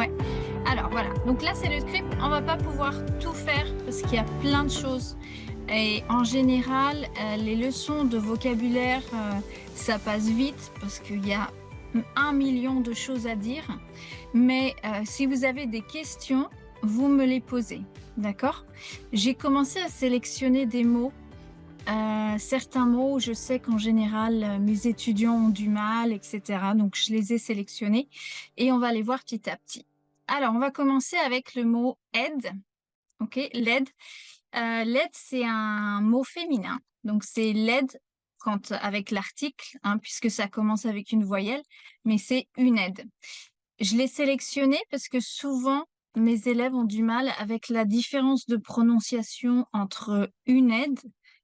Ouais. Alors voilà. Donc là, c'est le script. On va pas pouvoir tout faire parce qu'il y a plein de choses. Et en général, les leçons de vocabulaire, ça passe vite parce qu'il y a 1 million de choses à dire. Mais si vous avez des questions, vous me les posez. D'accord? J'ai commencé à sélectionner des mots. Certains mots, je sais qu'en général, mes étudiants ont du mal, etc. Donc, je les ai sélectionnés et on va les voir petit à petit. Alors, on va commencer avec le mot aide. OK, l'aide. L'aide, c'est un mot féminin. Donc, c'est l'aide quand, avec l'article, hein, puisque ça commence avec une voyelle, mais c'est une aide. Je l'ai sélectionné parce que souvent, mes élèves ont du mal avec la différence de prononciation entre une aide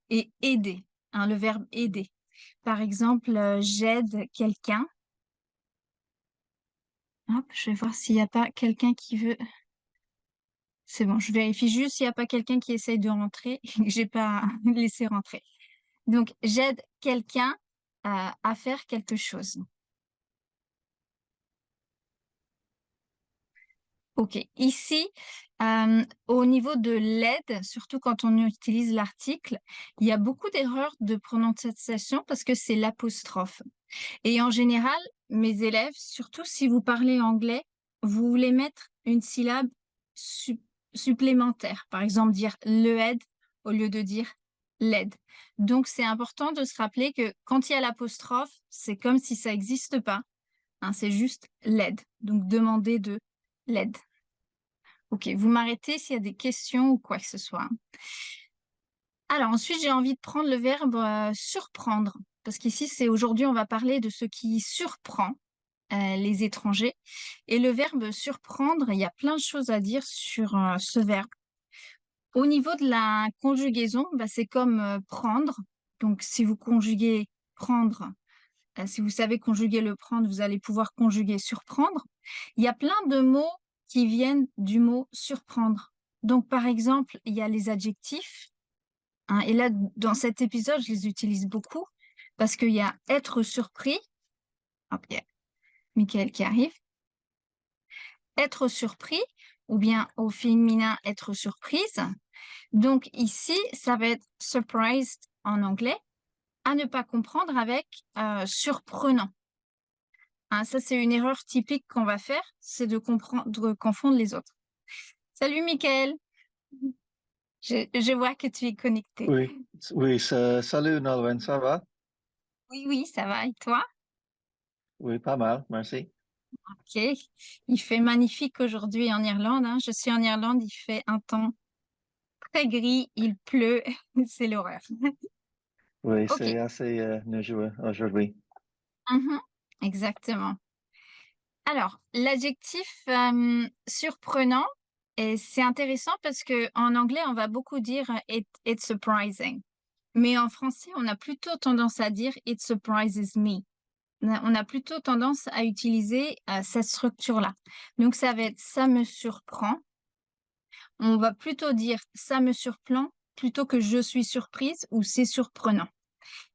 et aider, hein, le verbe aider. Par exemple, j'aide quelqu'un. Hop, je vais voir s'il n'y a pas quelqu'un qui veut. C'est bon, je vérifie juste s'il n'y a pas quelqu'un qui essaye de rentrer et que j'ai pas laissé rentrer. Donc, j'aide quelqu'un à faire quelque chose. OK. Ici, au niveau de l'aide, surtout quand on utilise l'article, il y a beaucoup d'erreurs de prononciation parce que c'est l'apostrophe. Et en général, mes élèves, surtout si vous parlez anglais, vous voulez mettre une syllabe sup supplémentaire. Par exemple, dire le aide au lieu de dire l'aide. Donc, c'est important de se rappeler que quand il y a l'apostrophe, c'est comme si ça n'existe pas, hein, c'est juste l'aide. Donc, demander de l'aide. OK, vous m'arrêtez s'il y a des questions ou quoi que ce soit. Alors ensuite, j'ai envie de prendre le verbe, surprendre, parce qu'ici, c'est aujourd'hui, on va parler de ce qui surprend, les étrangers et le verbe surprendre, il y a plein de choses à dire sur, ce verbe. Au niveau de la conjugaison, bah, c'est comme, prendre. Donc si vous conjuguez prendre, si vous savez conjuguer le prendre, vous allez pouvoir conjuguer surprendre. Il y a plein de mots qui viennent du mot surprendre. Donc, par exemple, il y a les adjectifs, hein, et là, dans cet épisode, je les utilise beaucoup parce qu'il y a être surpris. Hop, il y a Michael qui arrive. Être surpris, ou bien au féminin, être surprise. Donc, ici, ça va être surprised en anglais, à ne pas comprendre avec surprenant. Hein, ça, c'est une erreur typique qu'on va faire, c'est de confondre les autres. Salut Mickaël, je vois que tu es connecté. Oui, oui, salut Nolwenn, ça va? Oui, oui, ça va, et toi? Oui, pas mal, merci. Ok, il fait magnifique aujourd'hui en Irlande, hein. Je suis en Irlande, il fait un temps très gris, il pleut, c'est l'horreur. Oui, Ok, c'est assez neigeux aujourd'hui. mhm, exactement. Alors, l'adjectif surprenant, et c'est intéressant parce que en anglais, on va beaucoup dire it's surprising. Mais en français, on a plutôt tendance à dire it surprises me. On a plutôt tendance à utiliser cette structure-là. Donc, ça va être ça me surprend. On va plutôt dire ça me surprend plutôt que je suis surprise ou c'est surprenant.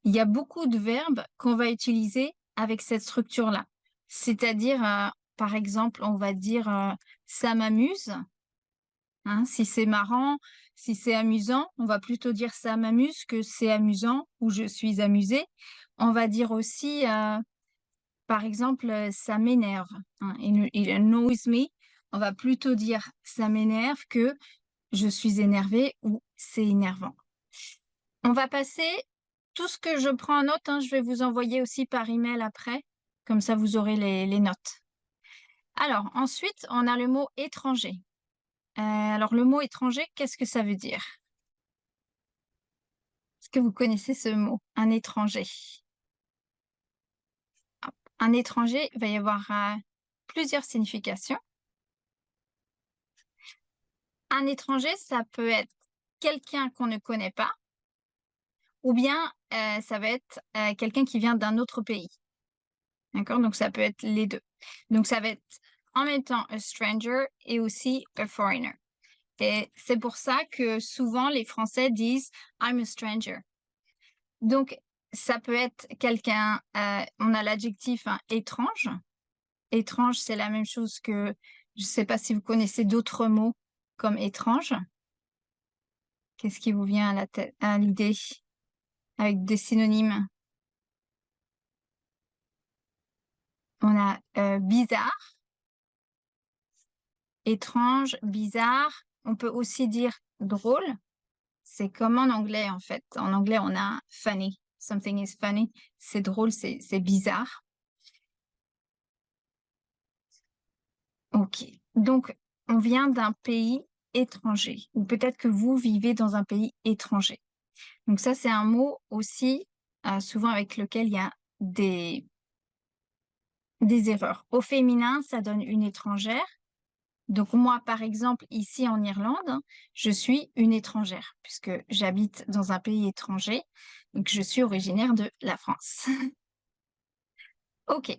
Il y a beaucoup de verbes qu'on va utiliser avec cette structure-là. C'est-à-dire, par exemple, on va dire ça m'amuse. Hein, si c'est marrant, si c'est amusant, on va plutôt dire ça m'amuse que c'est amusant ou je suis amusée. On va dire aussi, par exemple, ça m'énerve. Hein, it annoys me. On va plutôt dire ça m'énerve que je suis énervée ou c'est énervant. On va passer tout ce que je prends en note, hein, je vais vous envoyer aussi par email après. Comme ça, vous aurez les notes. Alors, ensuite, on a le mot étranger. Alors, le mot étranger, qu'est-ce que ça veut dire? Est-ce que vous connaissez ce mot? Un étranger. Hop. Un étranger, il va y avoir plusieurs significations. Un étranger, ça peut être quelqu'un qu'on ne connaît pas, ou bien ça va être quelqu'un qui vient d'un autre pays. D'accord? Donc, ça peut être les deux. Donc, ça va être en même temps a stranger et aussi a foreigner. Et c'est pour ça que souvent les Français disent I'm a stranger. Donc, ça peut être quelqu'un, on a l'adjectif hein, étrange. Étrange, c'est la même chose que Je ne sais pas si vous connaissez d'autres mots comme étrange. Qu'est-ce qui vous vient à la tête, à l'idée avec des synonymes? On a bizarre, étrange, bizarre. On peut aussi dire drôle. C'est comme en anglais, en fait. En anglais, on a funny. Something is funny. C'est drôle, c'est bizarre. Ok. Donc, on vient d'un pays étranger. Ou peut-être que vous vivez dans un pays étranger. Donc ça, c'est un mot aussi souvent avec lequel il y a des erreurs. Au féminin, ça donne une étrangère. Donc moi, par exemple, ici en Irlande, je suis une étrangère puisque j'habite dans un pays étranger et que je suis originaire de la France. Ok.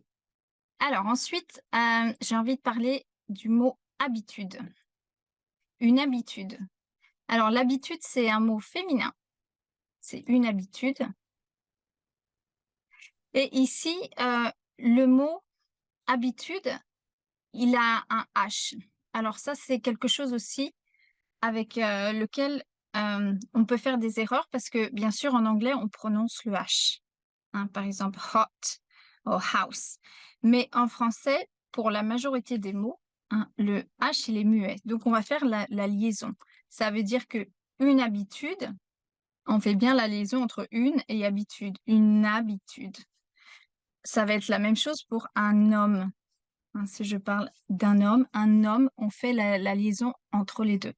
Alors ensuite, j'ai envie de parler du mot habitude. Une habitude. Alors l'habitude, c'est un mot féminin. C'est une habitude. Et ici, le mot habitude, il a un H. Alors ça, c'est quelque chose aussi avec lequel on peut faire des erreurs parce que, bien sûr, en anglais, on prononce le H. Hein, par exemple, hot ou house. Mais en français, pour la majorité des mots, hein, le H, il est muet. Donc, on va faire la liaison. Ça veut dire que une habitude, on fait bien la liaison entre une et habitude. Une habitude. Ça va être la même chose pour un homme. Hein, si je parle d'un homme, un homme, on fait la liaison entre les deux.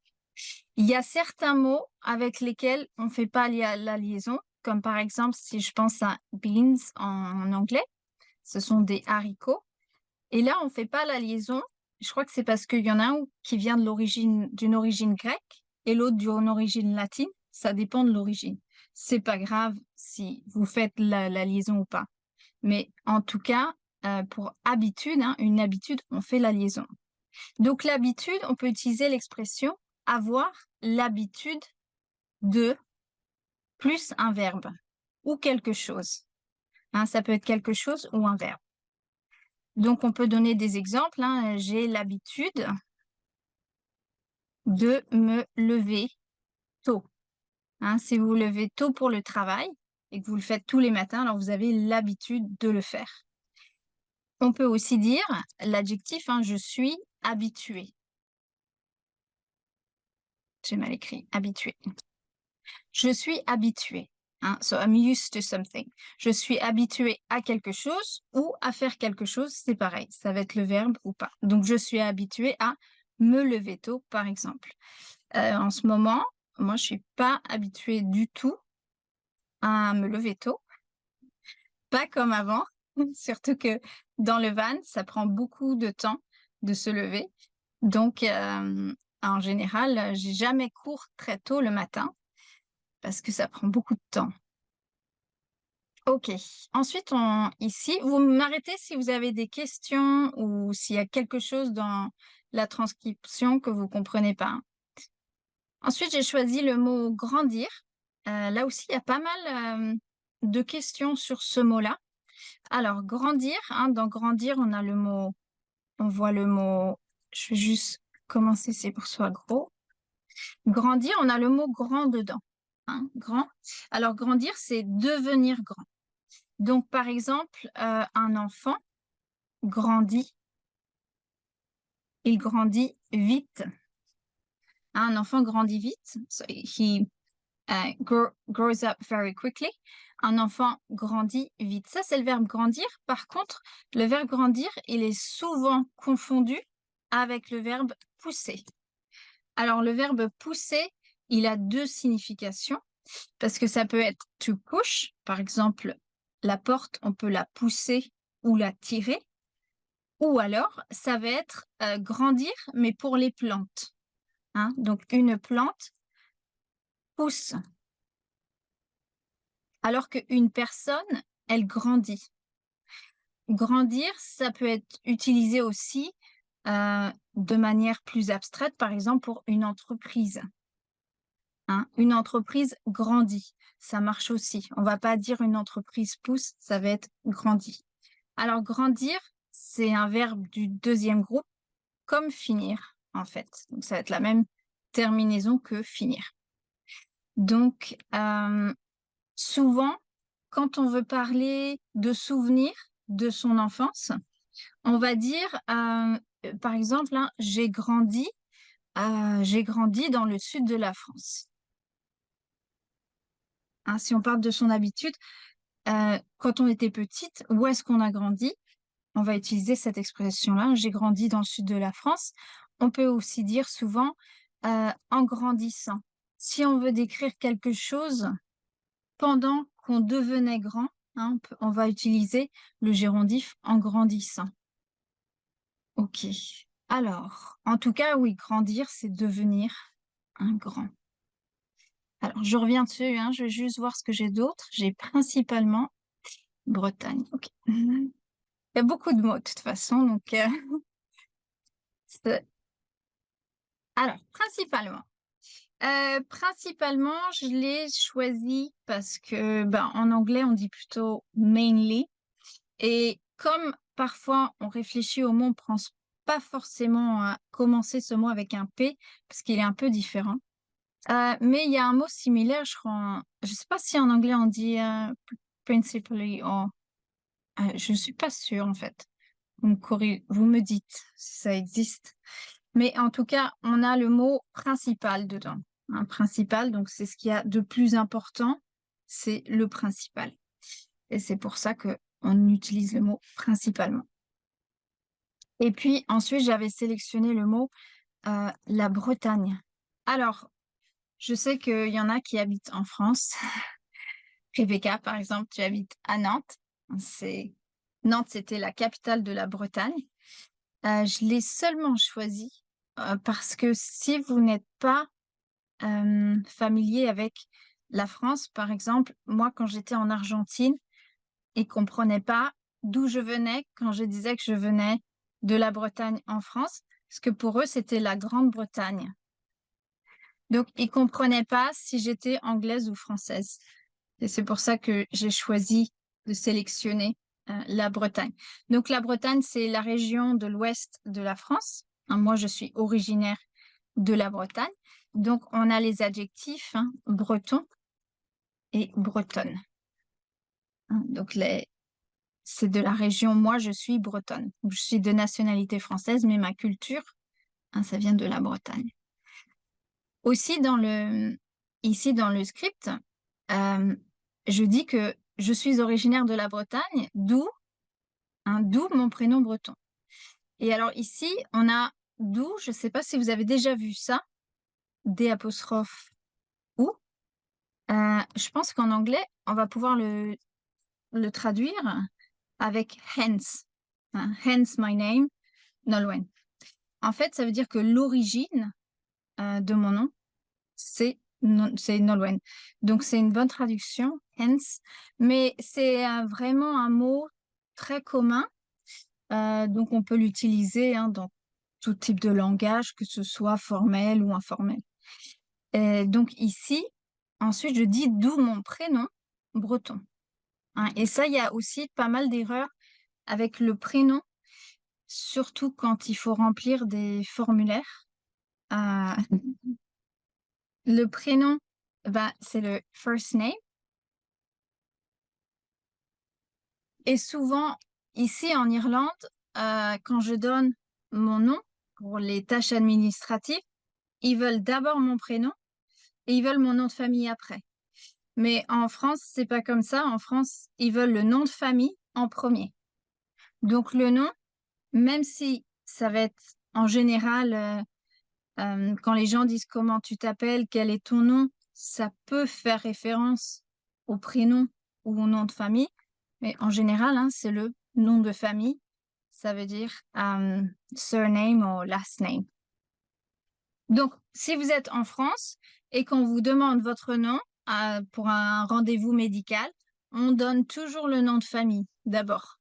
Il y a certains mots avec lesquels on ne fait pas la liaison, comme par exemple, si je pense à beans en anglais, ce sont des haricots. Et là, on ne fait pas la liaison. Je crois que c'est parce qu'il y en a un qui vient d'une origine grecque et l'autre d'une origine latine. Ça dépend de l'origine. C'est pas grave si vous faites la liaison ou pas. Mais en tout cas, pour habitude, hein, une habitude, on fait la liaison. Donc l'habitude, on peut utiliser l'expression avoir l'habitude de plus un verbe ou quelque chose. Hein, ça peut être quelque chose ou un verbe. Donc on peut donner des exemples. Hein. J'ai l'habitude de me lever tôt. Hein, si vous vous levez tôt pour le travail et que vous le faites tous les matins, alors vous avez l'habitude de le faire. On peut aussi dire l'adjectif, hein, je suis habitué. J'ai mal écrit, habitué. Je suis habitué. Hein, so I'm used to something. Je suis habitué à quelque chose ou à faire quelque chose, c'est pareil. Ça va être le verbe ou pas. Donc, je suis habitué à me lever tôt, par exemple. En ce moment, moi, je suis pas habituée du tout à me lever tôt. Pas comme avant. Surtout que dans le van, ça prend beaucoup de temps de se lever. Donc, en général, j'ai jamais cours très tôt le matin parce que ça prend beaucoup de temps. Ok. Ensuite, ici, vous m'arrêtez si vous avez des questions ou s'il y a quelque chose dans la transcription que vous comprenez pas. Ensuite, j'ai choisi le mot grandir. Là aussi, il y a pas mal de questions sur ce mot-là. Alors, grandir, hein, dans grandir, on voit le mot, je vais juste commencer, c'est pour soi gros. Grandir, on a le mot grand dedans. Hein, grand. Alors, grandir, c'est devenir grand. Donc, par exemple, un enfant grandit, il grandit vite. Un enfant grandit vite. So he grows up very quickly. Un enfant grandit vite. Ça, c'est le verbe grandir. Par contre, le verbe grandir, il est souvent confondu avec le verbe pousser. Alors, le verbe pousser, il a deux significations parce que ça peut être to push. Par exemple, la porte, on peut la pousser ou la tirer. Ou alors, ça va être grandir, mais pour les plantes. Hein? Donc, une plante pousse, alors qu'une personne, elle grandit. Grandir, ça peut être utilisé aussi de manière plus abstraite, par exemple pour une entreprise. Hein? Une entreprise grandit, ça marche aussi. On ne va pas dire une entreprise pousse, ça va être grandit. Alors, grandir, c'est un verbe du deuxième groupe. comme finir, en fait. Donc, ça va être la même terminaison que finir. Donc, souvent, quand on veut parler de souvenirs de son enfance, on va dire, par exemple, hein, j'ai grandi dans le sud de la France. Hein, si on parle de son habitude, quand on était petite, où est-ce qu'on a grandi? On va utiliser cette expression-là, j'ai grandi dans le sud de la France. On peut aussi dire souvent en grandissant. Si on veut décrire quelque chose pendant qu'on devenait grand, hein, on va utiliser le gérondif en grandissant. Ok. Alors, en tout cas, oui, grandir, c'est devenir un grand. Alors, je reviens dessus, hein, je vais juste voir ce que j'ai d'autre. J'ai principalement Bretagne. Ok. Il y a beaucoup de mots de toute façon, donc alors, principalement, je l'ai choisi parce que, ben, en anglais, on dit plutôt mainly. Et comme parfois on réfléchit au mot, on ne pense pas forcément à commencer ce mot avec un P, parce qu'il est un peu différent. Mais il y a un mot similaire, je crois. Je ne sais pas si en anglais on dit principally, je ne suis pas sûre en fait. Vous me dites si ça existe. Mais en tout cas, on a le mot principal dedans. Un principal, donc c'est ce qu'il y a de plus important, c'est le principal. Et c'est pour ça qu'on utilise le mot principalement. Et puis ensuite, j'avais sélectionné le mot la Bretagne. Alors, je sais qu'il y en a qui habitent en France. Rebecca, par exemple, tu habites à Nantes. Nantes, c'était la capitale de la Bretagne. Je l'ai seulement choisi parce que si vous n'êtes pas familier avec la France, par exemple, moi, quand j'étais en Argentine, ils ne comprenaient pas d'où je venais quand je disais que je venais de la Bretagne en France, parce que pour eux, c'était la Grande-Bretagne. Donc, ils ne comprenaient pas si j'étais anglaise ou française. Et c'est pour ça que j'ai choisi de sélectionner la Bretagne. Donc, la Bretagne, c'est la région de l'ouest de la France. Hein, moi, je suis originaire de la Bretagne. Donc, on a les adjectifs hein, breton et bretonne. Hein, donc, c'est de la région, moi, je suis bretonne. Je suis de nationalité française, mais ma culture, hein, ça vient de la Bretagne. Aussi, ici, dans le script, je dis que je suis originaire de la Bretagne, d'où mon prénom breton. Et alors ici, on a d'où, je ne sais pas si vous avez déjà vu ça, D apostrophe ou. Je pense qu'en anglais, on va pouvoir le traduire avec hence. Hein, hence my name, Nolwenn. En fait, ça veut dire que l'origine de mon nom, c'est Nolwenn. Donc, c'est une bonne traduction, hence. Mais c'est vraiment un mot très commun. Donc, on peut l'utiliser hein, dans tout type de langage, que ce soit formel ou informel. Donc, ici, ensuite, je dis d'où mon prénom, breton. Hein, et ça, il y a aussi pas mal d'erreurs avec le prénom, surtout quand il faut remplir des formulaires. Le prénom, c'est le first name. Et souvent, ici en Irlande, quand je donne mon nom pour les tâches administratives, ils veulent d'abord mon prénom et ils veulent mon nom de famille après. Mais en France, c'est pas comme ça. En France, ils veulent le nom de famille en premier. Donc le nom, même si ça va être en général, quand les gens disent comment tu t'appelles, quel est ton nom, ça peut faire référence au prénom ou au nom de famille. Mais en général, hein, c'est le nom de famille. Ça veut dire surname ou last name. Donc, si vous êtes en France et qu'on vous demande votre nom pour un rendez-vous médical, on donne toujours le nom de famille d'abord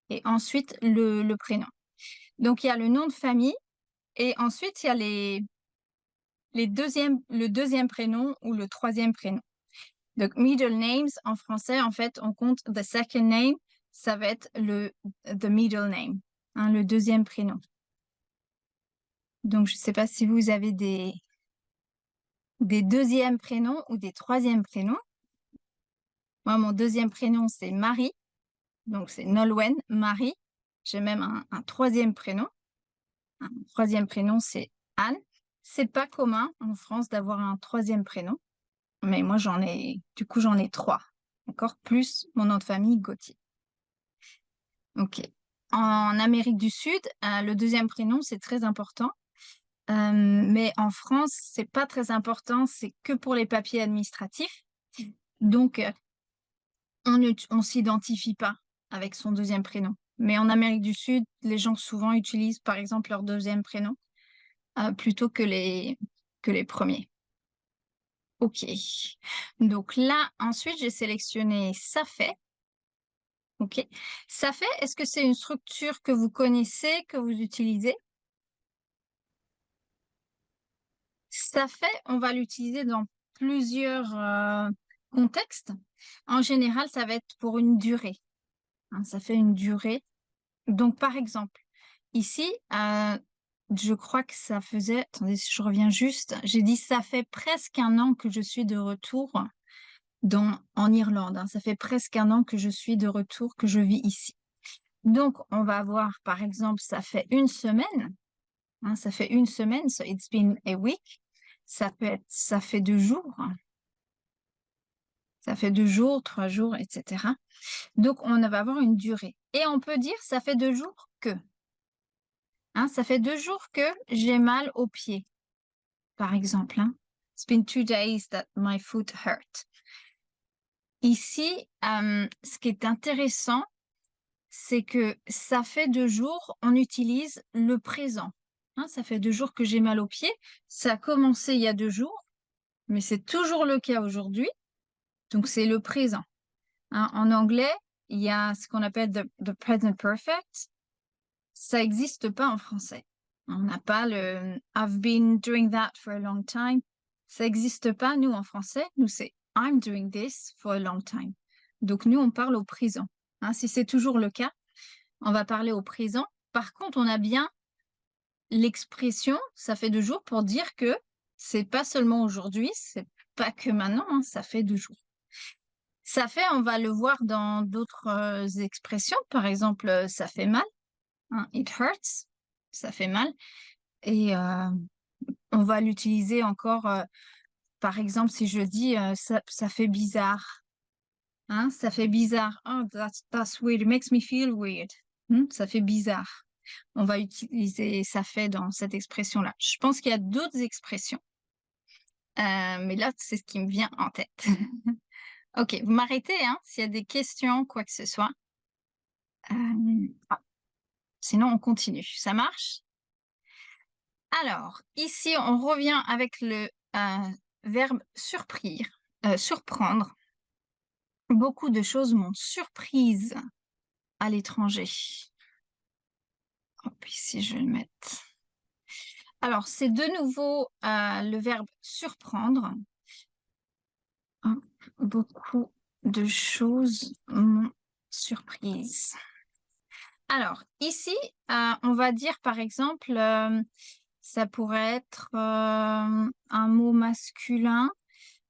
et ensuite le prénom. Donc, il y a le nom de famille et ensuite, il y a le deuxième prénom ou le troisième prénom. Donc, middle names, en français, en fait, on compte the second name, ça va être the middle name, hein, le deuxième prénom. Donc, je ne sais pas si vous avez des deuxièmes prénoms ou des troisièmes prénoms. Moi, mon deuxième prénom, c'est Marie. Donc, c'est Nolwenn, Marie. J'ai même un troisième prénom. Un troisième prénom, c'est Anne. C'est pas commun en France d'avoir un troisième prénom. Mais moi, j'en ai 3. D'accord? Plus mon nom de famille, Gauthier. OK. En Amérique du Sud, le deuxième prénom, c'est très important. Mais en France, c'est pas très important, c'est que pour les papiers administratifs. Donc, on s'identifie pas avec son deuxième prénom. Mais en Amérique du Sud, les gens souvent utilisent, par exemple, leur deuxième prénom plutôt que les premiers. OK. Donc là, ensuite, j'ai sélectionné ça fait. OK. Ça fait, est-ce que c'est une structure que vous connaissez, que vous utilisez? Ça fait, on va l'utiliser dans plusieurs contextes. En général, ça va être pour une durée, hein, ça fait une durée. Donc, par exemple, ici, je crois que ça faisait, attendez, si je reviens juste, j'ai dit ça fait presque 1 an que je suis de retour en Irlande, hein. Ça fait presque 1 an que je suis de retour, que je vis ici. Donc, on va avoir, par exemple, ça fait 1 semaine, hein, ça fait 1 semaine, so it's been a week. Ça fait 2 jours, ça fait 2 jours, 3 jours, etc. Donc, on va avoir une durée. Et on peut dire ça fait 2 jours que. Hein, ça fait 2 jours que j'ai mal aux pieds, par exemple. Hein. It's been 2 days that my foot hurt. Ici, ce qui est intéressant, c'est que ça fait 2 jours, on utilise le présent. Hein, ça fait 2 jours que j'ai mal aux pieds. Ça a commencé il y a 2 jours, mais c'est toujours le cas aujourd'hui. Donc, c'est le présent. Hein, en anglais, il y a ce qu'on appelle the present perfect. Ça n'existe pas en français. On n'a pas le I've been doing that for a long time. Ça n'existe pas, nous, en français. Nous, c'est I'm doing this for a long time. Donc, nous, on parle au présent. Hein, si c'est toujours le cas, on va parler au présent. Par contre, on a bien l'expression, ça fait 2 jours, pour dire que c'est pas seulement aujourd'hui, c'est pas que maintenant, hein, ça fait 2 jours. Ça fait, on va le voir dans d'autres expressions. Par exemple, ça fait mal. Hein, it hurts. Ça fait mal. Et on va l'utiliser encore, par exemple, si je dis ça fait bizarre. Hein, ça fait bizarre. Oh, that's weird. It makes me feel weird. Ça fait bizarre. On va utiliser ça fait dans cette expression-là. Je pense qu'il y a d'autres expressions. Mais là, c'est ce qui me vient en tête. OK, vous m'arrêtez hein, s'il y a des questions, quoi que ce soit. Sinon, on continue. Ça marche? Alors, ici, on revient avec le verbe surprendre. Beaucoup de choses m'ont surprise à l'étranger. Hop, ici, je vais le mettre. Alors, c'est de nouveau le verbe surprendre. Hop, beaucoup de choses m'ont surprise. Alors, ici, on va dire, par exemple, ça pourrait être un mot masculin,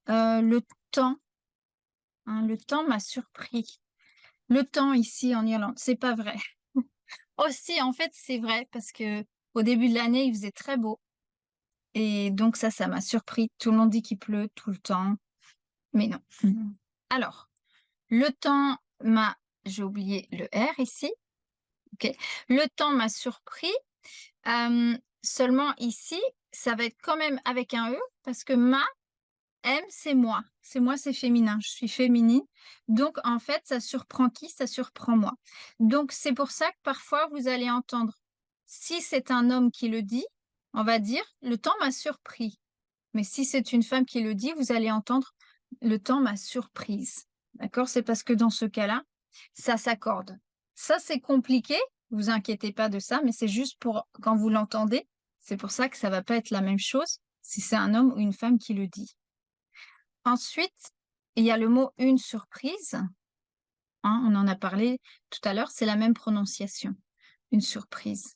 le temps. Hein, le temps m'a surpris. Le temps ici en Irlande, c'est pas vrai. Aussi, en fait, c'est vrai parce que au début de l'année, il faisait très beau et donc ça m'a surpris. Tout le monde dit qu'il pleut tout le temps, mais non. Alors, le temps m'a j'ai oublié le R ici. OK. Le temps m'a surpris. Seulement ici, ça va être quand même avec un E parce que ma M, c'est moi. C'est moi, c'est féminin. Je suis féminine. Donc, en fait, ça surprend qui? Ça surprend moi. Donc, c'est pour ça que parfois, vous allez entendre, si c'est un homme qui le dit, on va dire, le temps m'a surpris. Mais si c'est une femme qui le dit, vous allez entendre, le temps m'a surprise. D'accord? C'est parce que dans ce cas-là, ça s'accorde. Ça, c'est compliqué. Vous inquiétez pas de ça, mais c'est juste pour quand vous l'entendez. C'est pour ça que ça va pas être la même chose si c'est un homme ou une femme qui le dit. Ensuite, il y a le mot une surprise. Hein, on en a parlé tout à l'heure, c'est la même prononciation. Une surprise.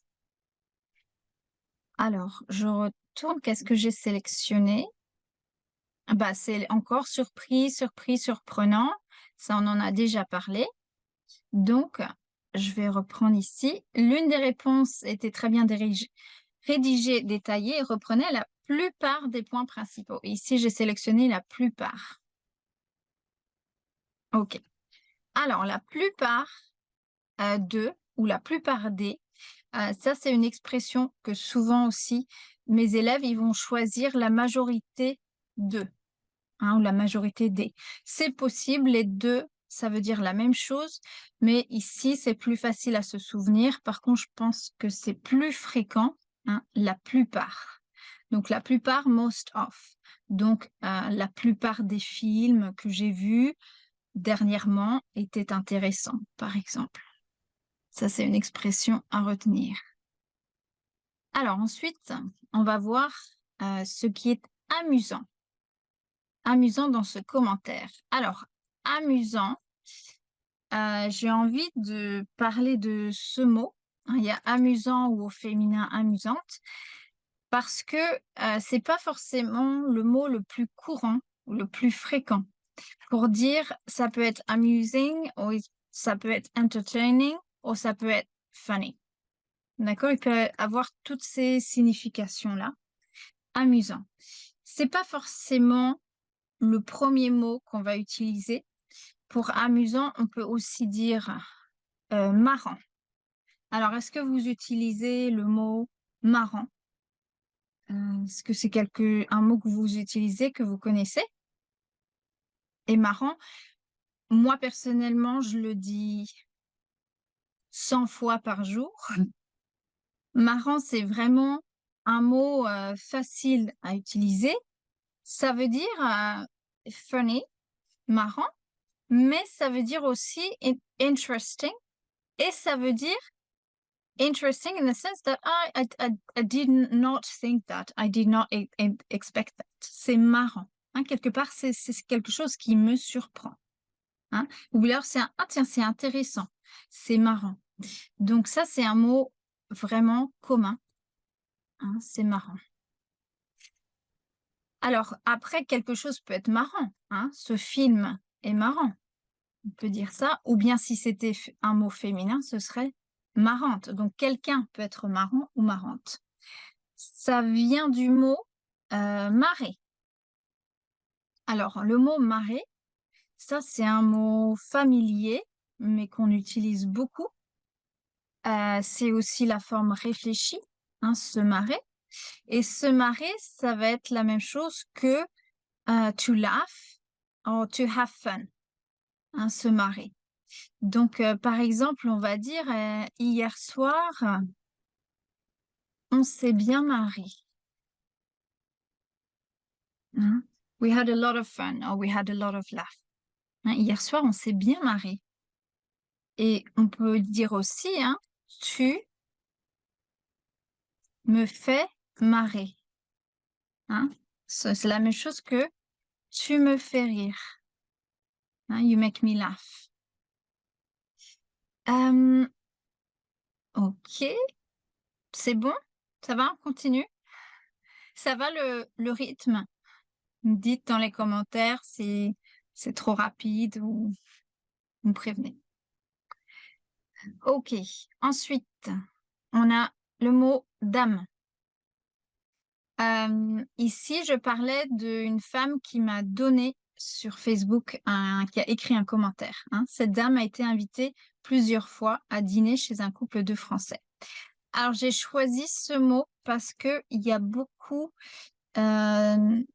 Alors, je retourne. Qu'est-ce que j'ai sélectionné? Bah, c'est encore surpris, surpris, surprenant. Ça, on en a déjà parlé. Donc, je vais reprendre ici. L'une des réponses était très bien rédigée, détaillée et reprenait la plupart des points principaux. Ici, j'ai sélectionné la plupart. OK. Alors, la plupart de ou la plupart des, ça, c'est une expression que souvent aussi mes élèves, ils vont choisir la majorité de. Hein, ou la majorité des. C'est possible, les 2, ça veut dire la même chose, mais ici, c'est plus facile à se souvenir. Par contre, je pense que c'est plus fréquent, hein, la plupart. Donc la plupart, most of. Donc la plupart des films que j'ai vus dernièrement étaient intéressants, par exemple. Ça, c'est une expression à retenir. Alors ensuite, on va voir ce qui est amusant. Amusant dans ce commentaire. Alors, amusant, j'ai envie de parler de ce mot. Hein, il y a amusant ou au féminin amusante, parce que c'est pas forcément le mot le plus courant ou le plus fréquent. Pour dire, ça peut être amusing, ou ça peut être entertaining, ou ça peut être funny. D'accord? Il peut avoir toutes ces significations-là. Amusant. C'est pas forcément le premier mot qu'on va utiliser. Pour amusant, on peut aussi dire marrant. Alors, est-ce que vous utilisez le mot marrant? Est-ce que c'est un mot que vous utilisez, que vous connaissez? Et marrant, moi personnellement, je le dis 100 fois par jour. Marrant, c'est vraiment un mot facile à utiliser. Ça veut dire funny, marrant, mais ça veut dire aussi interesting. Et ça veut dire interesting in the sense that I did not think that. I did not expect that. C'est marrant. Hein, quelque part, c'est quelque chose qui me surprend. Hein. Ou alors, tiens, c'est intéressant. C'est marrant. Donc ça, c'est un mot vraiment commun. Hein, c'est marrant. Alors, après, quelque chose peut être marrant. Hein. Ce film est marrant. On peut dire ça. Ou bien, si c'était un mot féminin, ce serait marrante. Donc, quelqu'un peut être marrant ou marrante. Ça vient du mot marée. Alors, le mot marée, ça, c'est un mot familier, mais qu'on utilise beaucoup. C'est aussi la forme réfléchie, hein, se marrer. Et se marrer, ça va être la même chose que to laugh or to have fun, hein, se marrer. Donc, par exemple, on va dire hier soir, on s'est bien marré. Hein. We had a lot of fun or we had a lot of laugh. Hein, hier soir, on s'est bien marré. Et on peut dire aussi, hein, tu me fais marrer. Hein. C'est la même chose que tu me fais rire. Hein, you make me laugh. Ok, c'est bon? Ça va? On continue? Ça va le rythme? Dites dans les commentaires si c'est trop rapide ou vous me prévenez. Ok, ensuite, on a le mot dame. Ici, je parlais d'une femme qui m'a donné sur Facebook, qui a écrit un commentaire. Hein. Cette dame a été invitée plusieurs fois à dîner chez un couple de Français. Alors, j'ai choisi ce mot parce qu'il y a beaucoup... mes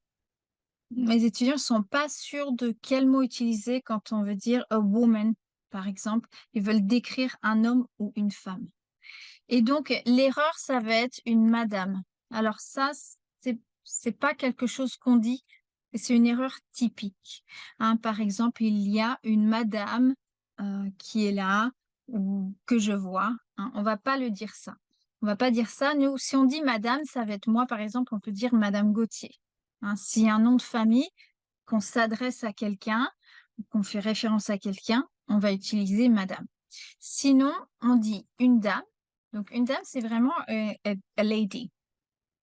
étudiants ne sont pas sûrs de quel mot utiliser quand on veut dire a woman, par exemple. Ils veulent décrire un homme ou une femme. Et donc, l'erreur, ça va être une madame. Alors ça, c'est pas quelque chose qu'on dit, c'est une erreur typique. Hein, par exemple, il y a une madame qui est là ou que je vois. Hein, on va pas le dire ça. On va pas dire ça. Nous, si on dit madame, ça va être moi, par exemple, on peut dire madame Gauthier. Hein, s'il y a un nom de famille, qu'on s'adresse à quelqu'un, qu'on fait référence à quelqu'un, on va utiliser madame. Sinon, on dit une dame. Donc, une dame, c'est vraiment a lady.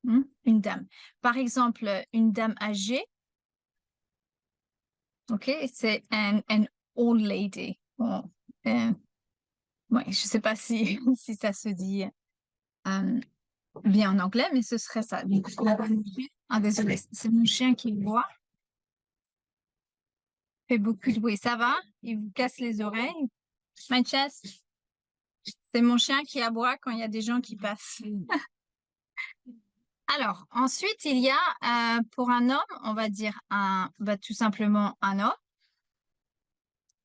Une dame. Par exemple, une dame âgée, ok, c'est an old lady. Bon, ouais, je sais pas si, si ça se dit bien en anglais, mais ce serait ça. Donc, ah, désolé, c'est mon chien qui boit, fait beaucoup de bruit. Ça va? Il vous casse les oreilles? Manchester, c'est mon chien qui aboie quand il y a des gens qui passent. Alors, ensuite, il y a pour un homme, on va dire tout simplement un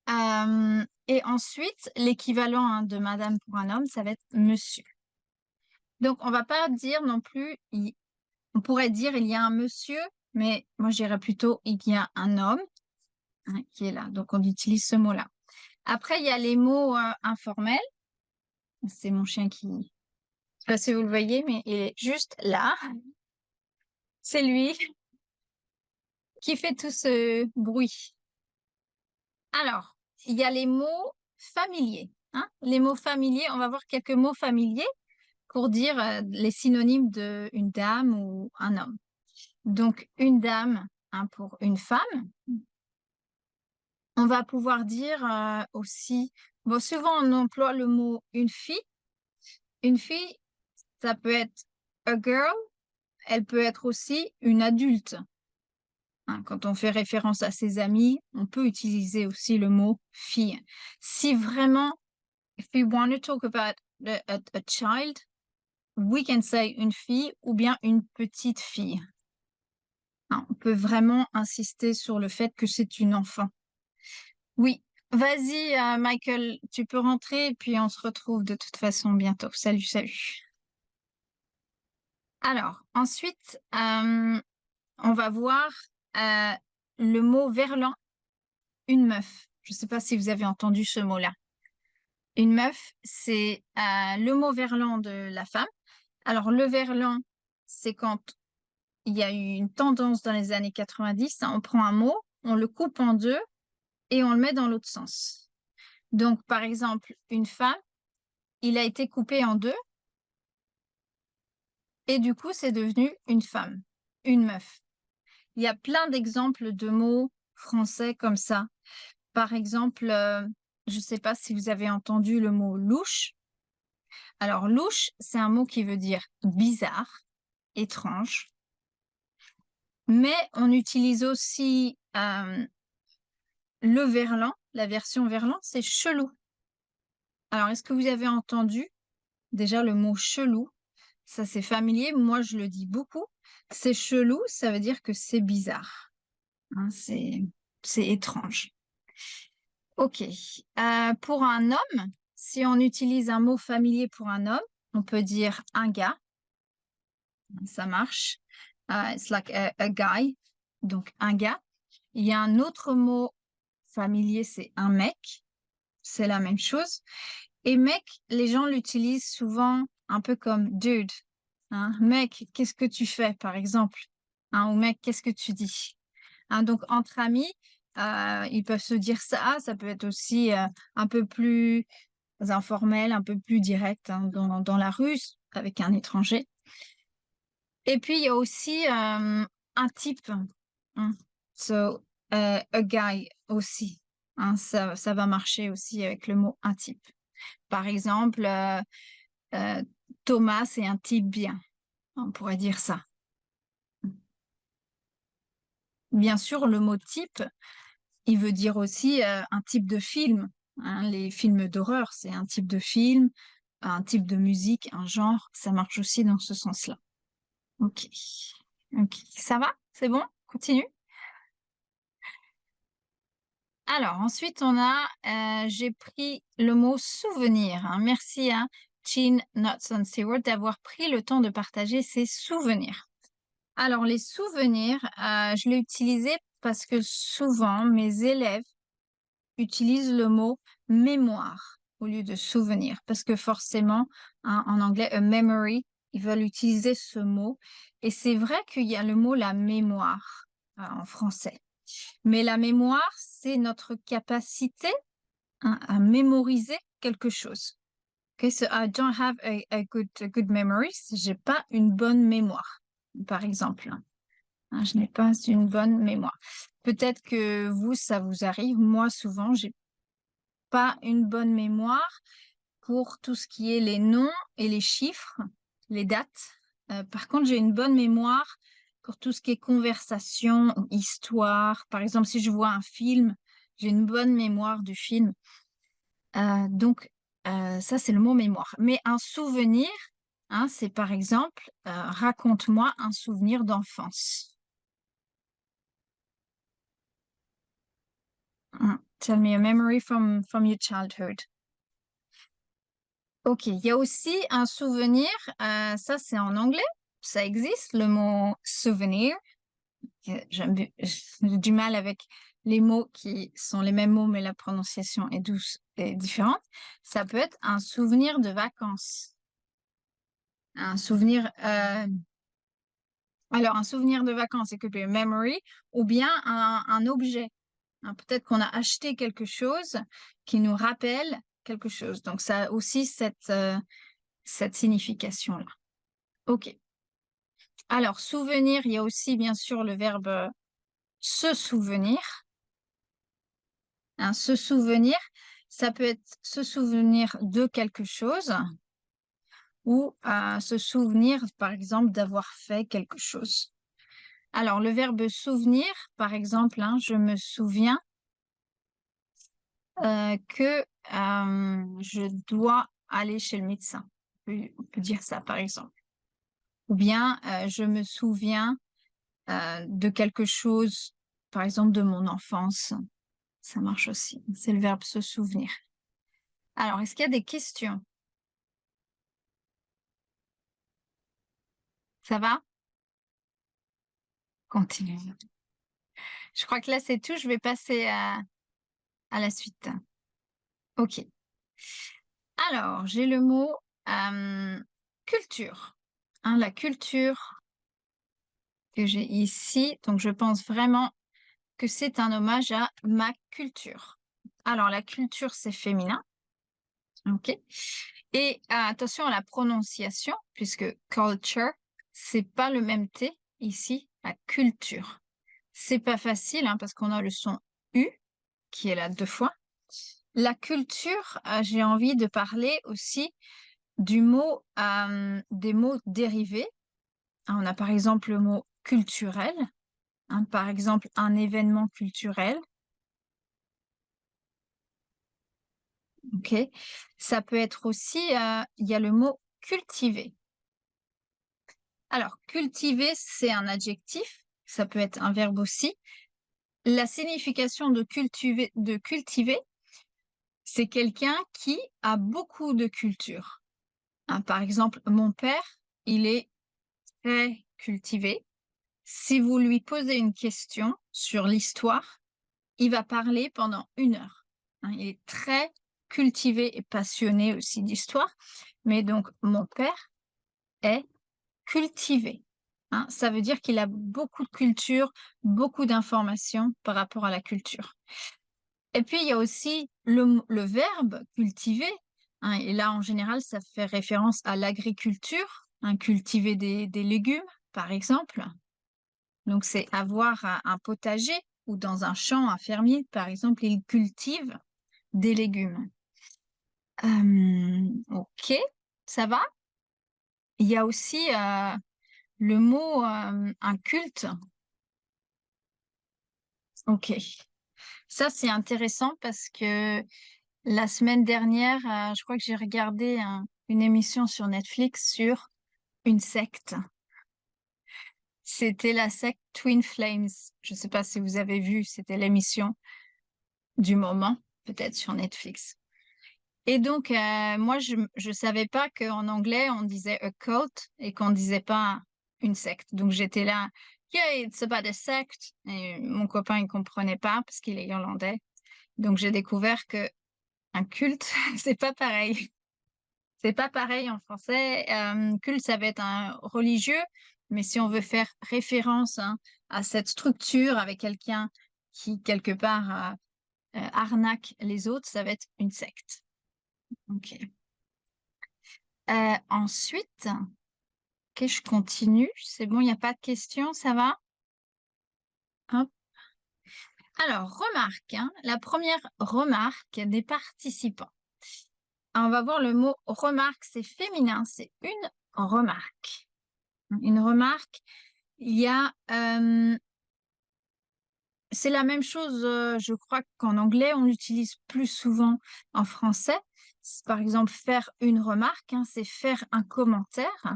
homme. Et ensuite, l'équivalent de madame pour un homme, ça va être monsieur. Donc, on va pas dire non plus, on pourrait dire il y a un monsieur, mais moi je dirais plutôt il y a un homme qui est là. Donc, on utilise ce mot-là. Après, il y a les mots informels. C'est mon chien qui, je sais pas si vous le voyez, mais il est juste là. C'est lui qui fait tout ce bruit. Alors, il y a les mots familiers. Les mots familiers, on va voir quelques mots familiers pour dire les synonymes d'une dame ou un homme. Donc, une dame pour une femme. On va pouvoir dire aussi, bon, souvent on emploie le mot une fille. Une fille, ça peut être a girl, elle peut être aussi une adulte. Quand on fait référence à ses amis, on peut utiliser aussi le mot fille. Si vraiment, if we want to talk about a child, we can say une fille ou bien une petite fille. On peut vraiment insister sur le fait que c'est une enfant. Oui, vas-y, Michael, tu peux rentrer et puis on se retrouve de toute façon bientôt. Salut, salut. Alors, ensuite, on va voir le mot verlan, une meuf. Je ne sais pas si vous avez entendu ce mot-là. Une meuf, c'est le mot verlan de la femme. Alors, le verlan, c'est quand il y a eu une tendance dans les années 90, on prend un mot, on le coupe en deux et on le met dans l'autre sens. Donc, par exemple, une femme, il a été coupé en deux et du coup, c'est devenu une femme, une meuf. Il y a plein d'exemples de mots français comme ça. Par exemple, je ne sais pas si vous avez entendu le mot louche. Alors, louche, c'est un mot qui veut dire bizarre, étrange. Mais on utilise aussi le verlan, la version verlan, c'est chelou. Alors, est-ce que vous avez entendu déjà le mot chelou? Ça, c'est familier. Moi, je le dis beaucoup. C'est chelou, ça veut dire que c'est bizarre. C'est étrange. Ok. Pour un homme, si on utilise un mot familier pour un homme, on peut dire un gars. Ça marche. It's like a guy. Donc, un gars. Il y a un autre mot familier, c'est un mec. C'est la même chose. Et mec, les gens l'utilisent souvent un peu comme dude. Mec, qu'est-ce que tu fais, par exemple? Ou mec, qu'est-ce que tu dis? Donc, entre amis, ils peuvent se dire ça. Ça peut être aussi un peu plus informel, un peu plus direct dans la rue avec un étranger. Et puis, il y a aussi un type. So, a guy aussi. Ça va marcher aussi avec le mot un type. Par exemple, Thomas, c'est un type bien. On pourrait dire ça. Bien sûr, le mot type, il veut dire aussi un type de film. Les films d'horreur, c'est un type de film, un type de musique, un genre. Ça marche aussi dans ce sens-là. Ok. Ça va? C'est bon? Continue. Alors, ensuite, j'ai pris le mot souvenir. Merci à Jean Knudson Stewart d'avoir pris le temps de partager ses souvenirs. Alors, les souvenirs, je l'ai utilisé parce que souvent, mes élèves utilisent le mot mémoire au lieu de souvenir. Parce que forcément, en anglais, a memory, ils veulent utiliser ce mot. Et c'est vrai qu'il y a le mot la mémoire en français. Mais la mémoire, c'est notre capacité à mémoriser quelque chose. Okay, so I don't have a good memory. J'ai pas une bonne mémoire. par exemple. Hein, je n'ai pas une bonne mémoire. Peut-être que vous, ça vous arrive. Moi, souvent, j'ai pas une bonne mémoire pour tout ce qui est les noms et les chiffres, les dates. Par contre, j'ai une bonne mémoire pour tout ce qui est conversation, ou histoire. Par exemple, si je vois un film, j'ai une bonne mémoire du film. Donc, ça, c'est le mot mémoire. Mais un souvenir, hein, c'est par exemple, raconte-moi un souvenir d'enfance. Tell me a memory from your childhood. Ok, il y a aussi un souvenir, ça c'est en anglais, ça existe, le mot souvenir. J'ai du mal avec les mots qui sont les mêmes mots, mais la prononciation est douce et différente. Ça peut être un souvenir de vacances. Un souvenir, alors un souvenir de vacances, it could be a memory, ou bien un objet. Hein, peut-être qu'on a acheté quelque chose qui nous rappelle quelque chose. Donc ça a aussi cette signification-là. Ok. Alors, souvenir, il y a aussi bien sûr le verbe se souvenir. Hein, se souvenir, ça peut être se souvenir de quelque chose ou se souvenir, par exemple, d'avoir fait quelque chose. Alors, le verbe souvenir, par exemple, hein, je me souviens que je dois aller chez le médecin. On peut dire ça, par exemple. Ou bien, je me souviens de quelque chose, par exemple, de mon enfance. Ça marche aussi. C'est le verbe se souvenir. Alors, est-ce qu'il y a des questions? Ça va? Continue. Je crois que là, c'est tout. Je vais passer à la suite. OK. Alors, j'ai le mot culture. Hein, la culture que j'ai ici. Donc, je pense vraiment que c'est un hommage à ma culture. Alors, la culture, c'est féminin. OK. Et attention à la prononciation, puisque culture, c'est pas le même T ici, à culture. C'est pas facile, hein, parce qu'on a le son U, qui est là 2 fois. La culture, j'ai envie de parler aussi du mot, des mots dérivés. Hein, on a par exemple le mot culturel, hein, par exemple un événement culturel. Ok. Ça peut être aussi, il y a le mot cultiver. Alors, cultiver, c'est un adjectif, ça peut être un verbe aussi. La signification de cultiver, c'est quelqu'un qui a beaucoup de culture. Hein, par exemple, mon père, il est très cultivé. Si vous lui posez une question sur l'histoire, il va parler pendant 1 heure. Hein, il est très cultivé et passionné aussi d'histoire. Mais donc, mon père est cultivé. Hein, ça veut dire qu'il a beaucoup de culture, beaucoup d'informations par rapport à la culture. Et puis, il y a aussi le verbe cultiver. Hein, et là, en général, ça fait référence à l'agriculture, hein, cultiver des légumes, par exemple. Donc, c'est avoir un potager ou dans un champ, un fermier, par exemple, il cultive des légumes. Ok, ça va? Il y a aussi le mot un culte. Ok, ça c'est intéressant parce que la semaine dernière, je crois que j'ai regardé une émission sur Netflix sur une secte. C'était la secte Twin Flames. Je ne sais pas si vous avez vu, c'était l'émission du moment, peut-être sur Netflix. Et donc, moi, je ne savais pas qu'en anglais, on disait a cult et qu'on ne disait pas une secte. Donc, j'étais là, yeah, it's about a sect. Et mon copain, il ne comprenait pas parce qu'il est irlandais. Donc, j'ai découvert que un culte, c'est pas pareil. C'est pas pareil en français. Culte, ça va être un religieux, mais si on veut faire référence hein, à cette structure avec quelqu'un qui, quelque part, arnaque les autres, ça va être une secte. Ok. Ensuite, Ok, je continue. C'est bon, il n'y a pas de questions, ça va? Hop. Alors, remarque, hein, la première remarque des participants. On va voir le mot remarque, c'est féminin, c'est une remarque. Une remarque, il y a, c'est la même chose, je crois qu'en anglais, on l'utilise plus souvent en français. Par exemple, faire une remarque, hein, c'est faire un commentaire.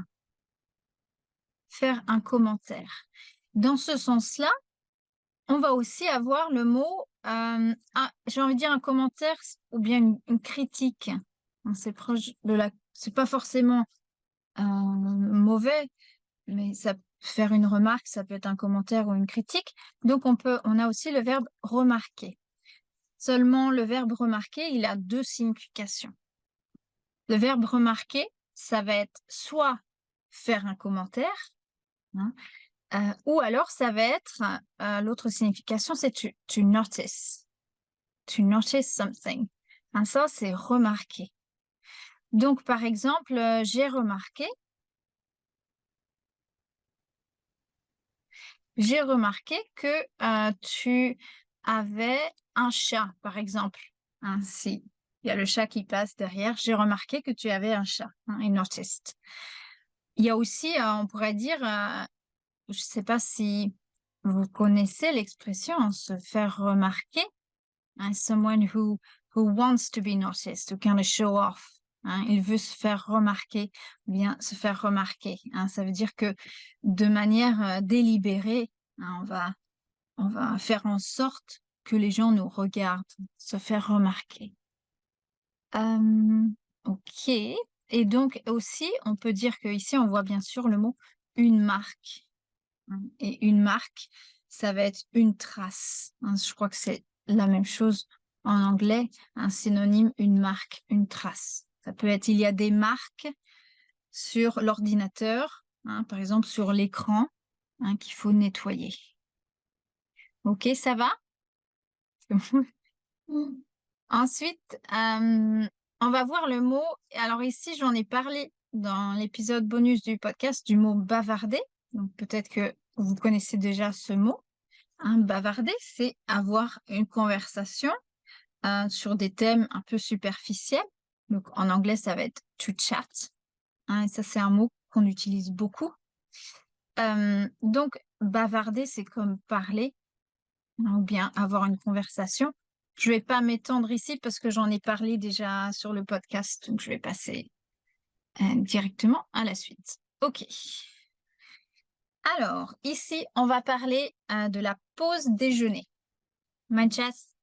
Faire un commentaire. Dans ce sens-là, on va aussi avoir le mot, j'ai envie de dire un commentaire ou bien une critique. Hein, c'est proche de c'est pas forcément mauvais, mais faire une remarque, ça peut être un commentaire ou une critique. Donc on a aussi le verbe remarquer. Seulement, le verbe remarquer, il a deux significations. Le verbe remarquer, ça va être soit faire un commentaire, hein, ou alors ça va être, l'autre signification, c'est to notice. To notice something. Hein, ça, c'est remarquer. Donc, par exemple, j'ai remarqué que tu avais un chat, par exemple. Hein, si il y a le chat qui passe derrière, j'ai remarqué que tu avais un chat. Hein, I noticed. Il y a aussi, on pourrait dire, je ne sais pas si vous connaissez l'expression se faire remarquer. Hein, someone who wants to be noticed, to kind of show off. Hein, il veut se faire remarquer, ou bien se faire remarquer. Hein, ça veut dire que de manière délibérée, hein, on va faire en sorte que les gens nous regardent, se faire remarquer. Ok. Et donc aussi, on peut dire qu'ici, on voit bien sûr le mot une marque. Hein, et une marque, ça va être une trace. Hein, je crois que c'est la même chose en anglais, un synonyme, une marque, une trace. Ça peut être, il y a des marques sur l'ordinateur, hein, par exemple sur l'écran, hein, qu'il faut nettoyer. Ok, ça va? Ensuite, on va voir le mot. Alors ici, j'en ai parlé dans l'épisode bonus du podcast du mot bavarder. Donc peut-être que vous connaissez déjà ce mot. Hein, bavarder, c'est avoir une conversation sur des thèmes un peu superficiels. Donc en anglais, ça va être to chat. Hein, et ça, c'est un mot qu'on utilise beaucoup. Donc bavarder, c'est comme parler, hein, ou bien avoir une conversation. Je ne vais pas m'étendre ici parce que j'en ai parlé déjà sur le podcast, donc je vais passer directement à la suite. OK. Alors, ici, on va parler de la pause déjeuner. Manchas.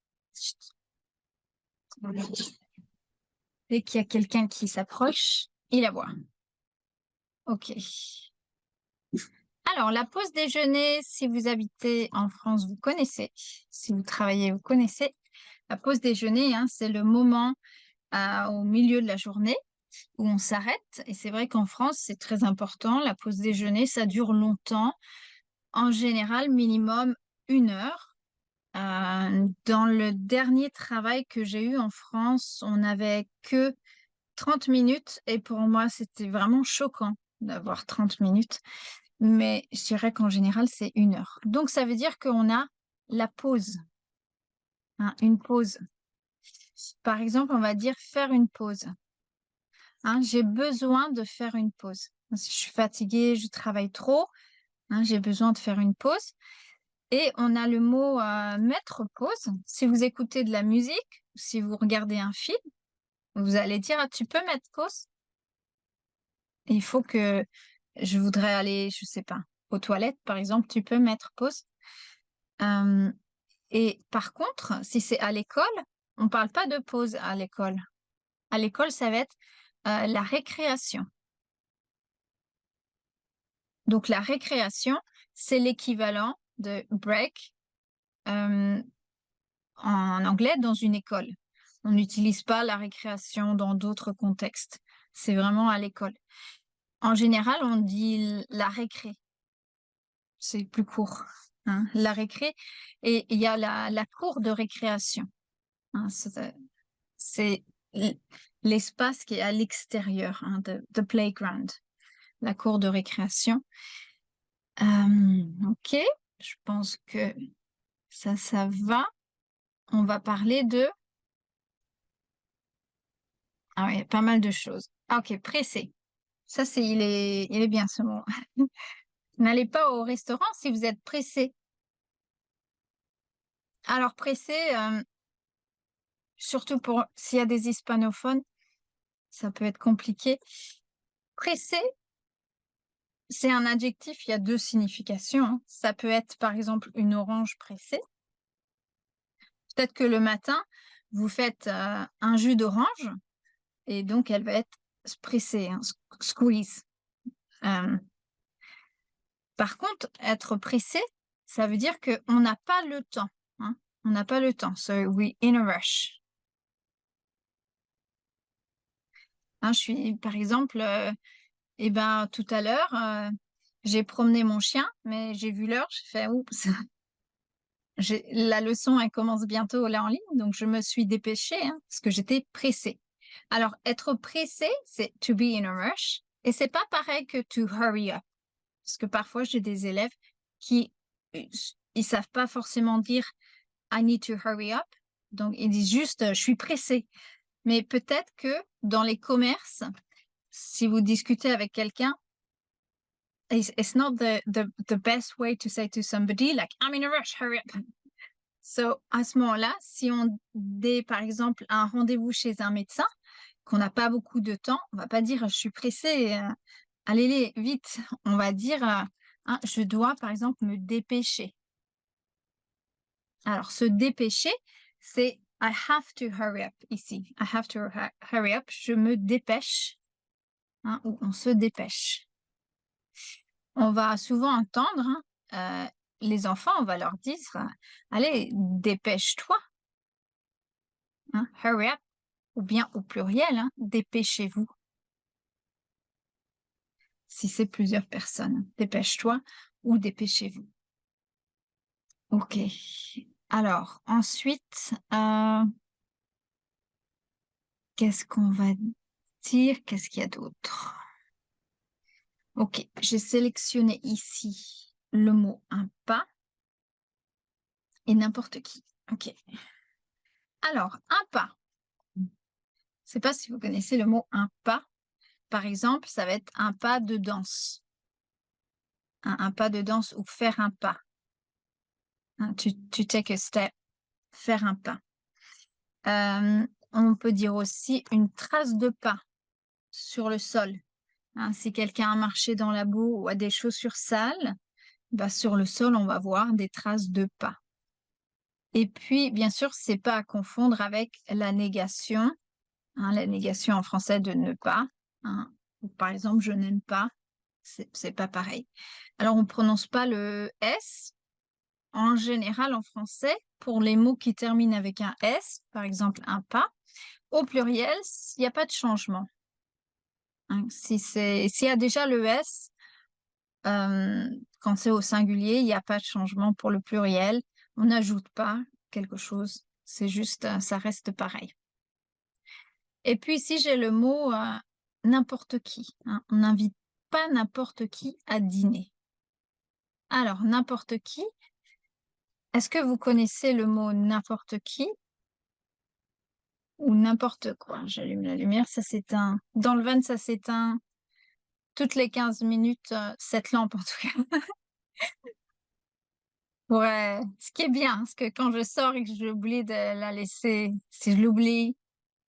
Dès qu'il y a quelqu'un qui s'approche, il aboie. OK. Alors, la pause déjeuner, si vous habitez en France, vous connaissez. Si vous travaillez, vous connaissez. La pause déjeuner, hein, c'est le moment au milieu de la journée où on s'arrête. Et c'est vrai qu'en France, c'est très important. La pause déjeuner, ça dure longtemps. En général, minimum 1 heure. Dans le dernier travail que j'ai eu en France, on n'avait que 30 minutes et pour moi, c'était vraiment choquant d'avoir 30 minutes. Mais je dirais qu'en général, c'est 1 heure. Donc, ça veut dire qu'on a la pause, hein, une pause. Par exemple, on va dire faire une pause. Hein, j'ai besoin de faire une pause. Si je suis fatiguée, je travaille trop, hein, j'ai besoin de faire une pause. Et on a le mot mettre pause. Si vous écoutez de la musique, si vous regardez un film, vous allez dire ah, tu peux mettre pause. Il faut que je voudrais aller, je sais pas, aux toilettes par exemple, tu peux mettre pause. Et par contre, si c'est à l'école, on parle pas de pause à l'école. À l'école, ça va être la récréation. Donc la récréation, c'est l'équivalent de break en anglais dans une école. On n'utilise pas la récréation dans d'autres contextes. C'est vraiment à l'école. En général, on dit la récré. C'est plus court. Hein, la récré. Et il y a la cour de récréation. Hein, c'est l'espace qui est à l'extérieur, hein, de playground. la cour de récréation. Ok, je pense que ça va. On va parler de... Ah oui, pas mal de choses. Ah, ok, pressé. Ça, il est bien ce mot. N'allez pas au restaurant si vous êtes pressé. Alors, pressé, surtout pour s'il y a des hispanophones, ça peut être compliqué. Pressé, c'est un adjectif, il y a deux significations, hein. Ça peut être, par exemple, une orange pressée. Peut-être que le matin, vous faites un jus d'orange et donc elle va être pressée, hein, squeeze. Par contre, être pressé, ça veut dire qu'on n'a pas le temps, hein. On n'a pas le temps. So, we in a rush. Hein, je suis, par exemple, tout à l'heure, j'ai promené mon chien, mais j'ai vu l'heure, j'ai fait oups. La leçon, elle commence bientôt là en ligne, donc je me suis dépêchée, hein, parce que j'étais pressée. Alors, être pressé, c'est to be in a rush, et c'est pas pareil que to hurry up. Parce que parfois, j'ai des élèves qui, ils savent pas forcément dire I need to hurry up. Donc, ils disent juste je suis pressé. Mais peut-être que dans les commerces, si vous discutez avec quelqu'un, it's not the best way to say to somebody like I'm in a rush, hurry up. So, à ce moment-là, si on est, par exemple, à un rendez-vous chez un médecin, qu'on n'a pas beaucoup de temps, on va pas dire je suis pressé, allez vite. On va dire hein, je dois, par exemple, me dépêcher. Alors, se dépêcher, c'est I have to hurry up ici. I have to hurry up. Je me dépêche. Hein, ou on se dépêche. On va souvent entendre les enfants, on va leur dire allez, dépêche-toi. Hein, hurry up. Ou bien au pluriel, hein, dépêchez-vous. Si c'est plusieurs personnes, dépêche-toi ou dépêchez-vous. Ok. Alors, ensuite, qu'est-ce qu'on va dire? Qu'est-ce qu'il y a d'autre? Ok, j'ai sélectionné ici le mot un pas et n'importe qui. Ok. Alors, un pas. Je ne sais pas si vous connaissez le mot un pas. Par exemple, ça va être un pas de danse. Un pas de danse ou faire un pas. Hein, to take a step, faire un pas. On peut dire aussi une trace de pas sur le sol. Hein, si quelqu'un a marché dans la boue ou a des chaussures sales, bah, sur le sol, on va voir des traces de pas. Et puis, bien sûr, c'est pas à confondre avec la négation. Hein, la négation en français de ne pas. Hein, ou par exemple, je n'aime pas. C'est pas pareil. Alors, on prononce pas le S. En général, en français, pour les mots qui terminent avec un S, par exemple un pas, au pluriel, il n'y a pas de changement. Hein, s'il y a déjà le S, quand c'est au singulier, il n'y a pas de changement pour le pluriel. On n'ajoute pas quelque chose. C'est juste, ça reste pareil. Et puis ici, j'ai le mot n'importe qui. Hein. On n'invite pas n'importe qui à dîner. Alors, n'importe qui, est-ce que vous connaissez le mot n'importe qui ou n'importe quoi? J'allume la lumière, ça s'éteint. Dans le van, ça s'éteint toutes les 15 minutes, cette lampe en tout cas. Ouais, ce qui est bien, parce que quand je sors et que j'oublie de la laisser, si je l'oublie,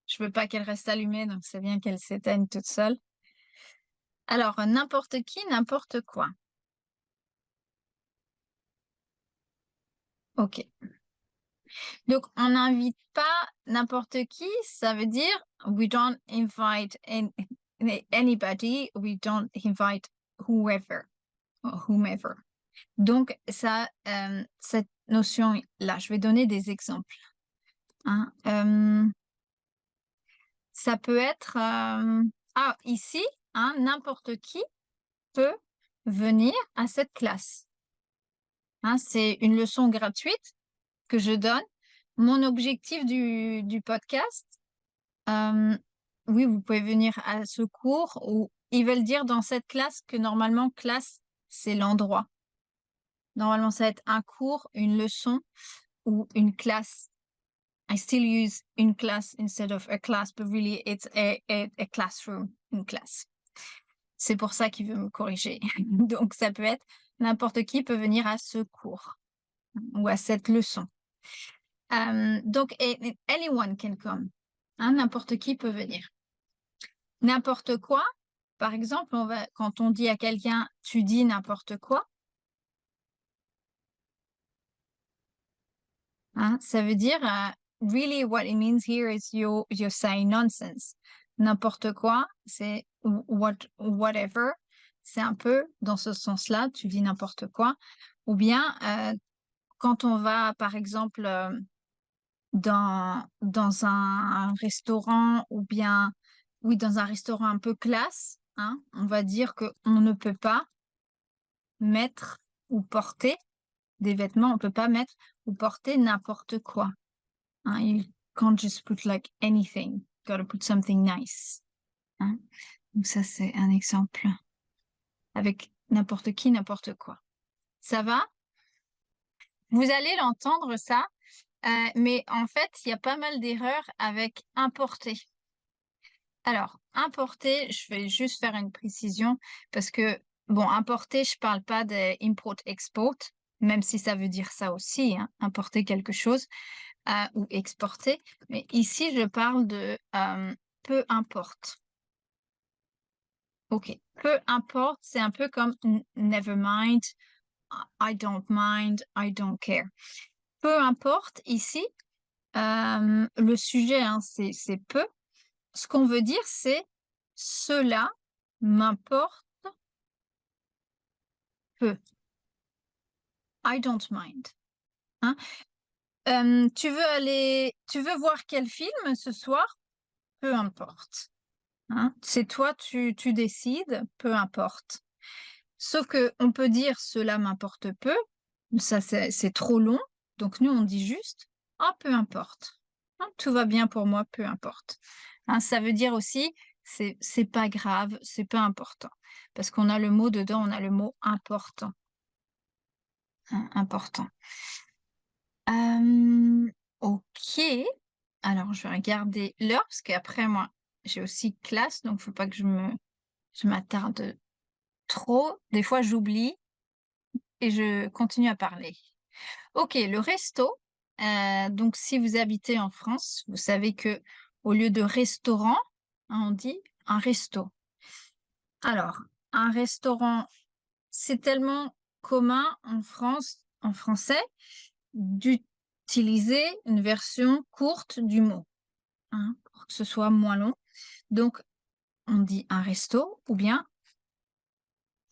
je veux pas qu'elle reste allumée, donc c'est bien qu'elle s'éteigne toute seule. Alors, n'importe qui, n'importe quoi. Ok. Donc, on n'invite pas n'importe qui, ça veut dire we don't invite anybody, we don't invite whoever or whomever. Donc, ça, cette notion-là, je vais donner des exemples. Hein. Ça peut être, ici, hein, n'importe qui peut venir à cette classe. Hein, c'est une leçon gratuite que je donne. Mon objectif du podcast, oui, vous pouvez venir à ce cours ou ils veulent dire dans cette classe que normalement, classe, c'est l'endroit. Normalement, ça va être un cours, une leçon ou une classe. I still use une classe instead of a class, but really it's a classroom, une classe. C'est pour ça qu'il veut me corriger. Donc, ça peut être n'importe qui peut venir à ce cours ou à cette leçon. Donc, anyone can come. Hein, n'importe qui peut venir. N'importe quoi, par exemple, quand on dit à quelqu'un « tu dis n'importe quoi », hein, ça veut dire really what it means here is you're saying nonsense. N'importe quoi, c'est whatever. C'est un peu dans ce sens-là, tu dis n'importe quoi. Ou bien quand on va, par exemple, dans un restaurant ou bien, oui, dans un restaurant un peu classe, hein, on va dire qu'on ne peut pas mettre ou porter des vêtements, on ne peut pas mettre ou porter n'importe quoi. Hein, you can't just put like anything. Gotta put something nice. Hein? Donc ça, c'est un exemple avec n'importe qui, n'importe quoi. Ça va? Vous allez l'entendre, ça, mais en fait, il y a pas mal d'erreurs avec importer. Alors, importer, je vais juste faire une précision parce que, bon, importer, je parle pas de import-export, même si ça veut dire ça aussi, hein, importer quelque chose ou exporter. Mais ici, je parle de peu importe. OK. Peu importe, c'est un peu comme never mind, I don't mind, I don't care. Peu importe, ici, le sujet, hein, c'est peu. Ce qu'on veut dire, c'est cela m'importe peu. I don't mind. Hein? Tu veux voir quel film ce soir? Peu importe. Hein? C'est toi, tu décides, peu importe. Sauf que on peut dire cela m'importe peu, ça c'est trop long, donc nous on dit juste ah peu importe. Hein, tout va bien pour moi, peu importe. Hein, ça veut dire aussi c'est pas grave, c'est pas important. Parce qu'on a le mot dedans, on a le mot important. Hein, important. Ok. Alors je vais regarder l'heure parce qu'après moi j'ai aussi classe, donc faut pas que je m'attarde trop. Des fois j'oublie et je continue à parler. Ok, le resto. Donc si vous habitez en France, vous savez que au lieu de restaurant, hein, on dit un resto. Alors, un restaurant, c'est tellement commun en France, en français, d'utiliser une version courte du mot, hein, pour que ce soit moins long. Donc, on dit un resto ou bien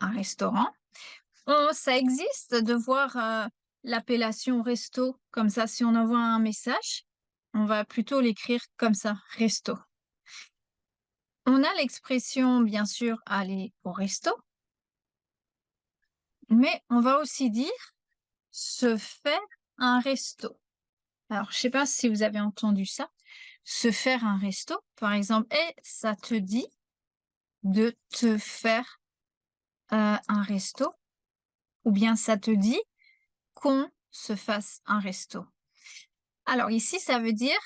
un restaurant. Ça existe de voir l'appellation resto comme ça. Si on envoie un message, on va plutôt l'écrire comme ça, resto. On a l'expression, bien sûr, aller au resto, mais on va aussi dire se faire un resto. Alors, je sais pas si vous avez entendu ça. Se faire un resto, par exemple, et ça te dit de te faire un resto, ou bien ça te dit qu'on se fasse un resto. Alors ici, ça veut dire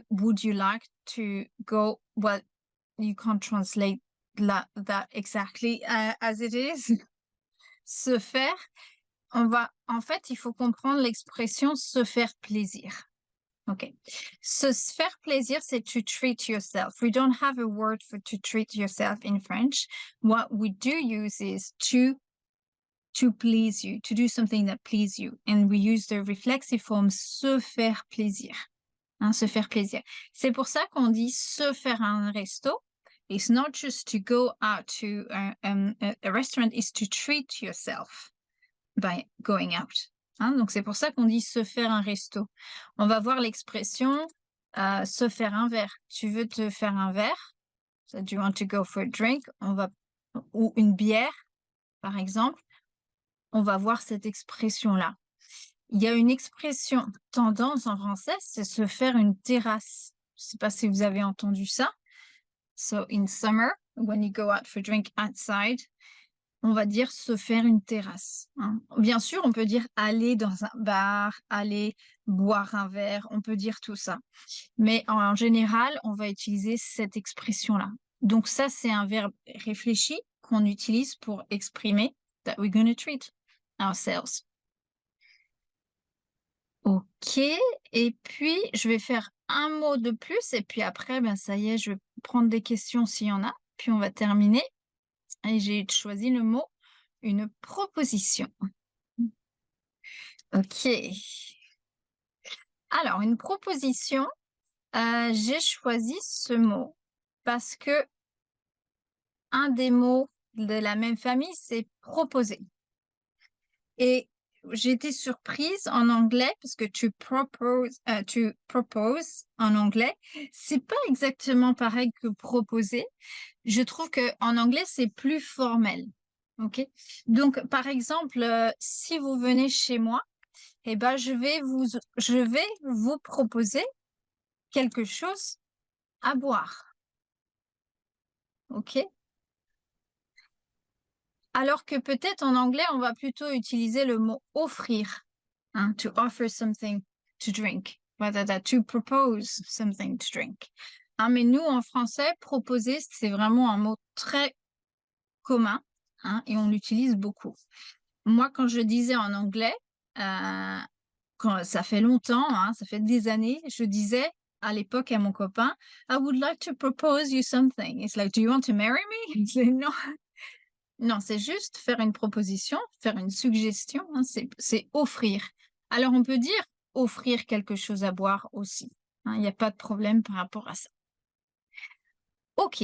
would you like to go? Well, you can't translate that exactly as it is. Se faire. En fait, il faut comprendre l'expression se faire plaisir. OK. Se faire plaisir, c'est to treat yourself. We don't have a word for to treat yourself in French. What we do use is to please you, to do something that please you. And we use the reflexive form se faire plaisir. Hein, se faire plaisir. C'est pour ça qu'on dit se faire un resto. It's not just to go out to a restaurant, it's to treat yourself by going out. Hein, donc c'est pour ça qu'on dit se faire un resto. On va voir l'expression se faire un verre. Tu veux te faire un verre? So, do you want to go for a drink? Ou une bière, par exemple. On va voir cette expression-là. Il y a une expression tendance en français, c'est se faire une terrasse. Je ne sais pas si vous avez entendu ça. So in summer, when you go out for a drink outside, on va dire se faire une terrasse, hein. Bien sûr, on peut dire aller dans un bar, aller boire un verre, on peut dire tout ça. Mais en général, on va utiliser cette expression-là. Donc ça, c'est un verbe réfléchi qu'on utilise pour exprimer that we're going to treat ourselves. OK, et puis je vais faire un mot de plus et puis après, ben, ça y est, je vais prendre des questions s'il y en a, puis on va terminer et j'ai choisi le mot une proposition. OK. Alors une proposition, j'ai choisi ce mot parce que un des mots de la même famille, c'est proposer et j'ai été surprise en anglais parce que to propose en anglais, c'est pas exactement pareil que proposer. Je trouve qu'en anglais, c'est plus formel. OK? Donc, par exemple, si vous venez chez moi, eh ben, je vais vous proposer quelque chose à boire. OK? Alors que peut-être en anglais, on va plutôt utiliser le mot offrir, hein, to offer something to drink, rather than to propose something to drink. Hein, mais nous, en français, proposer, c'est vraiment un mot très commun, hein, et on l'utilise beaucoup. Moi, quand je disais en anglais, quand ça fait longtemps, hein, ça fait des années, je disais à l'époque à mon copain, I would like to propose you something. It's like, do you want to marry me? Il disait, non, non, c'est juste faire une proposition, faire une suggestion, hein, c'est offrir. Alors, on peut dire offrir quelque chose à boire aussi, hein, il n'y a pas de problème par rapport à ça. OK,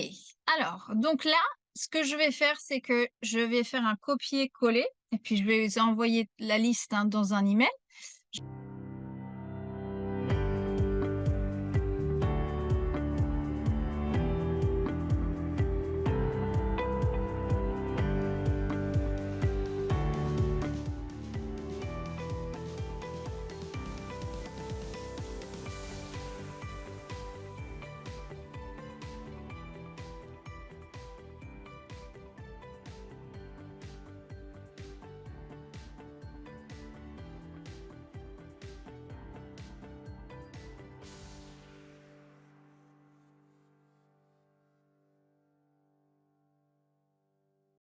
alors, donc là, ce que je vais faire, c'est que je vais faire un copier-coller et puis je vais vous envoyer la liste, hein, dans un email.